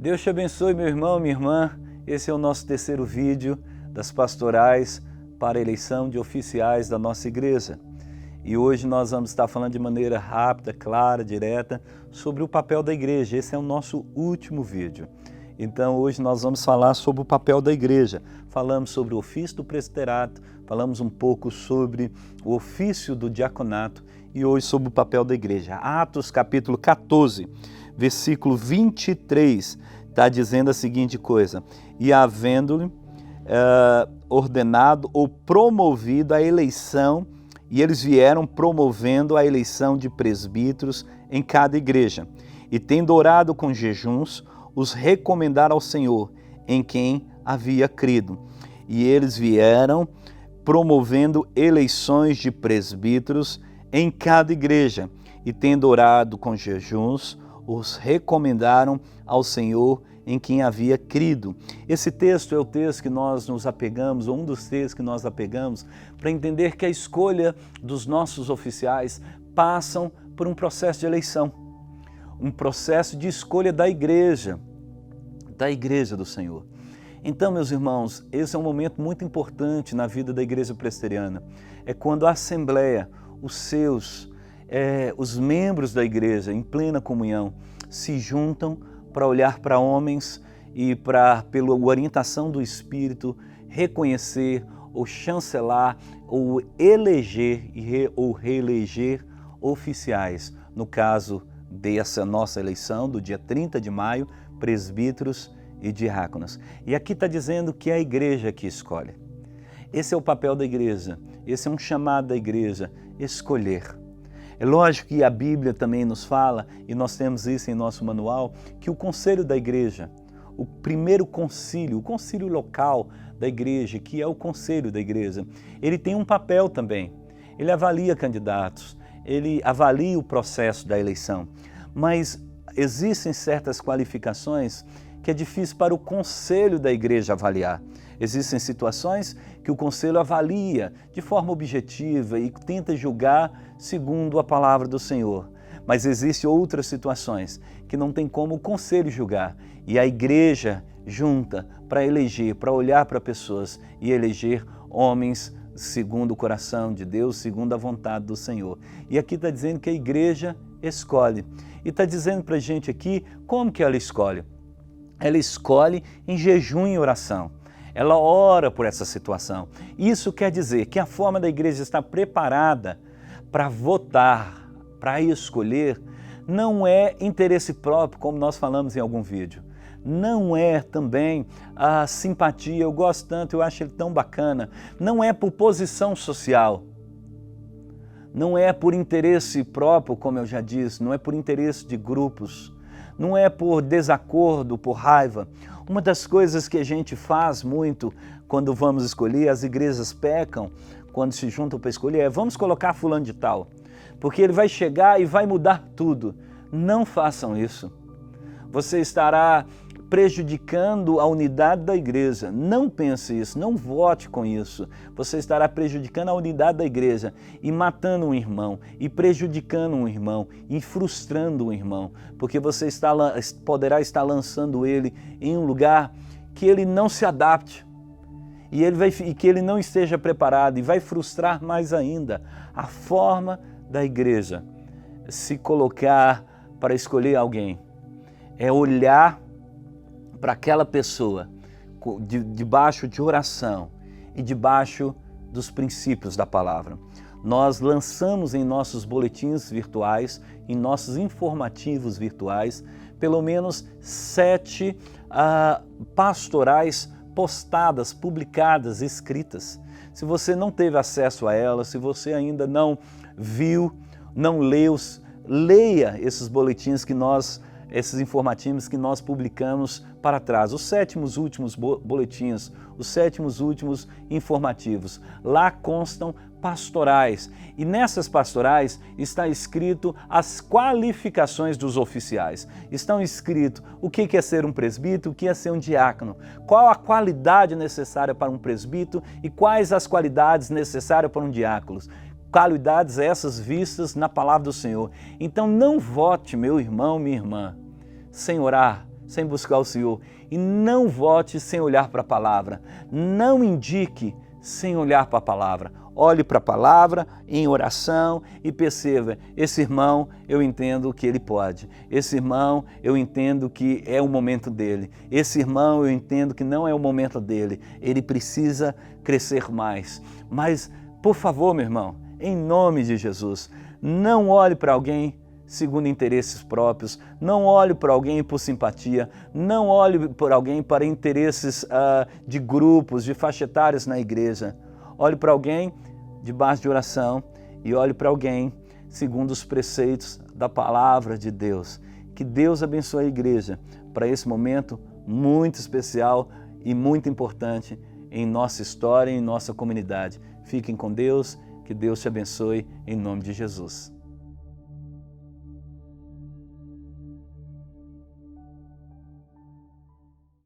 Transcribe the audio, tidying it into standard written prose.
Deus te abençoe, meu irmão, minha irmã. Esse é o nosso terceiro vídeo das pastorais para a eleição de oficiais da nossa igreja. E hoje nós vamos estar falando de maneira rápida, clara, direta, sobre o papel da igreja. Esse é o nosso último vídeo. Então hoje nós vamos falar sobre o papel da igreja. Falamos sobre o ofício do presbiterato, falamos um pouco sobre o ofício do diaconato e hoje sobre o papel da igreja. Atos capítulo 14, versículo 23, está dizendo a seguinte coisa: e havendo-lhe ordenado ou promovido a eleição, e eles vieram promovendo a eleição de presbíteros em cada igreja, e tendo orado com jejuns, os recomendaram ao Senhor, em quem havia crido. E eles vieram promovendo eleições de presbíteros em cada igreja, e tendo orado com jejuns, os recomendaram ao Senhor, em quem havia crido. Esse texto é o texto que nós nos apegamos, ou um dos textos que nós apegamos, para entender que a escolha dos nossos oficiais passam por um processo de eleição, um processo de escolha da igreja do Senhor. Então, meus irmãos, esse é um momento muito importante na vida da igreja presbiteriana. É quando a assembleia, os membros da igreja em plena comunhão se juntam para olhar para homens e pela orientação do Espírito, reconhecer ou chancelar ou eleger ou reeleger oficiais. No caso dessa nossa eleição, do dia 30 de maio, presbíteros e diáconos. E aqui está dizendo que é a igreja que escolhe. Esse é o papel da igreja, esse é um chamado da igreja, escolher. É lógico que a Bíblia também nos fala, e nós temos isso em nosso manual, que o conselho da igreja, o primeiro concílio, o concílio local da igreja, que é o conselho da igreja, ele tem um papel também. Ele avalia candidatos, ele avalia o processo da eleição, mas existem certas qualificações que é difícil para o conselho da igreja avaliar. Existem situações que o conselho avalia de forma objetiva e tenta julgar segundo a palavra do Senhor. Mas existem outras situações que não tem como o conselho julgar. E a igreja junta para eleger, para olhar para pessoas e eleger homens segundo o coração de Deus, segundo a vontade do Senhor. E aqui está dizendo que a igreja escolhe. E está dizendo para a gente aqui como que ela escolhe. Ela escolhe em jejum e oração. Ela ora por essa situação. Isso quer dizer que a forma da igreja estar preparada para votar, para escolher, não é interesse próprio, como nós falamos em algum vídeo. Não é também a simpatia, eu gosto tanto, eu acho ele tão bacana. Não é por posição social. Não é por interesse próprio, como eu já disse, não é por interesse de grupos. Não é por desacordo, por raiva. Uma das coisas que a gente faz muito quando vamos escolher, as igrejas pecam quando se juntam para escolher, é vamos colocar fulano de tal, porque ele vai chegar e vai mudar tudo. Não façam isso. Você estará prejudicando a unidade da igreja. Não pense isso, não vote com isso. Você estará prejudicando a unidade da igreja e matando um irmão, e prejudicando um irmão, e frustrando um irmão, porque você poderá estar lançando ele em um lugar que ele não se adapte e que ele não esteja preparado, e vai frustrar mais ainda. A forma da igreja se colocar para escolher alguém é olhar para aquela pessoa debaixo de oração e debaixo dos princípios da palavra. Nós lançamos em nossos boletins virtuais, em nossos informativos virtuais, pelo menos 7 pastorais postadas, publicadas, escritas. Se você não teve acesso a elas, se você ainda não viu, não leu, leia esses boletins esses informativos que nós publicamos para trás, os 7 últimos boletins, os 7 últimos informativos. Lá constam pastorais, e nessas pastorais está escrito as qualificações dos oficiais. Estão escrito o que é ser um presbítero, o que é ser um diácono, qual a qualidade necessária para um presbítero e quais as qualidades necessárias para um diácono. Qualidades essas vistas na palavra do Senhor. Então não vote, meu irmão, minha irmã, sem orar, sem buscar o Senhor. E não vote sem olhar para a palavra. Não indique sem olhar para a palavra. Olhe para a palavra em oração e perceba, esse irmão eu entendo que ele pode. Esse irmão eu entendo que é o momento dele. Esse irmão eu entendo que não é o momento dele. Ele precisa crescer mais. Mas, por favor, meu irmão, em nome de Jesus, não olhe para alguém segundo interesses próprios, não olhe para alguém por simpatia, não olhe para alguém para interesses de grupos, de faixa etárias na igreja. Olhe para alguém debaixo de oração e olhe para alguém segundo os preceitos da palavra de Deus. Que Deus abençoe a igreja para esse momento muito especial e muito importante em nossa história e em nossa comunidade. Fiquem com Deus, que Deus te abençoe em nome de Jesus.